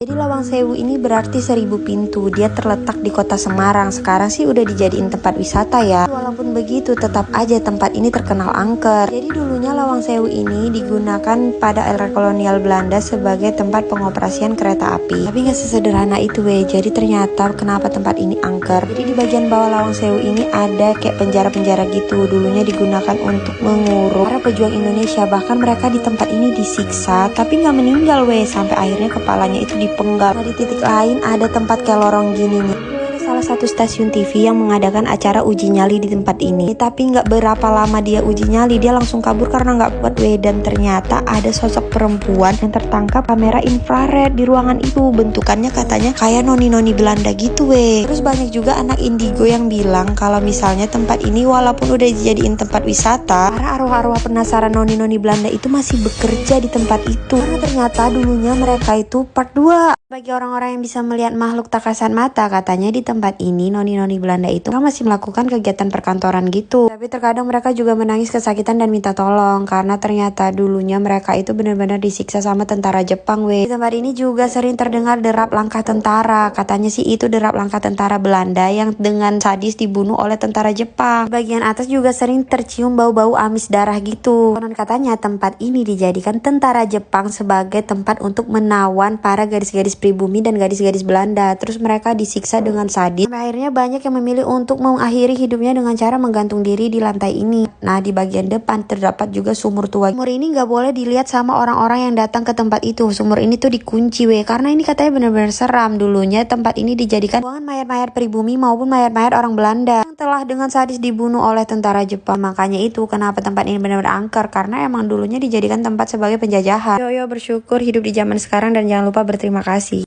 Jadi Lawang Sewu ini berarti 1000 pintu. Dia terletak di kota Semarang. Sekarang sih udah dijadiin tempat wisata ya. Walaupun begitu, tetap aja tempat ini terkenal angker. Jadi dulunya Lawang Sewu ini digunakan pada era kolonial Belanda sebagai tempat pengoperasian kereta api. Tapi nggak sesederhana itu weh. Jadi ternyata kenapa tempat ini angker? Jadi di bagian bawah Lawang Sewu ini ada kayak penjara-penjara gitu. Dulunya digunakan untuk mengurung para pejuang Indonesia. Bahkan mereka di tempat ini disiksa, tapi nggak meninggal weh. Sampai akhirnya kepalanya itu dipenggal. Nah, di titik lain ada tempat kayak lorong gini nih. Salah satu stasiun TV yang mengadakan acara uji nyali di tempat ini. Tapi nggak berapa lama dia uji nyali, dia langsung kabur karena nggak kuat weh. Dan ternyata ada sosok perempuan yang tertangkap kamera infrared di ruangan itu. Bentukannya katanya kayak noni-noni Belanda gitu weh. Terus banyak juga anak indigo yang bilang kalau misalnya tempat ini walaupun udah dijadiin tempat wisata, para arwah-arwah penasaran noni-noni Belanda itu masih bekerja di tempat itu. Karena ternyata dulunya mereka itu part 2. Bagi orang-orang yang bisa melihat makhluk tak kasat mata, katanya di tempat ini noni-noni Belanda itu masih melakukan kegiatan perkantoran gitu. Tapi terkadang mereka juga menangis kesakitan dan minta tolong karena ternyata dulunya mereka itu benar-benar disiksa sama tentara Jepang weh. Di tempat ini juga sering terdengar derap langkah tentara. Katanya sih itu derap langkah tentara Belanda yang dengan sadis dibunuh oleh tentara Jepang. Di bagian atas juga sering tercium bau-bau amis darah gitu. Konon katanya tempat ini dijadikan tentara Jepang sebagai tempat untuk menawan para gadis-gadis pribumi dan gadis-gadis Belanda. Terus mereka disiksa dengan sadis. Sampai akhirnya banyak yang memilih untuk mengakhiri hidupnya dengan cara menggantung diri di lantai ini. Nah, di bagian depan terdapat juga sumur tua. Sumur ini nggak boleh dilihat sama orang-orang yang datang ke tempat itu. Sumur ini tuh dikunci weh, karena ini katanya benar-benar seram. Dulunya tempat ini dijadikan buangan mayat-mayat pribumi maupun mayat-mayat orang Belanda yang telah dengan sadis dibunuh oleh tentara Jepang. Makanya itu kenapa tempat ini benar-benar angker, karena emang dulunya dijadikan tempat sebagai penjajahan. Yo bersyukur hidup di zaman sekarang dan jangan lupa berterima kasih.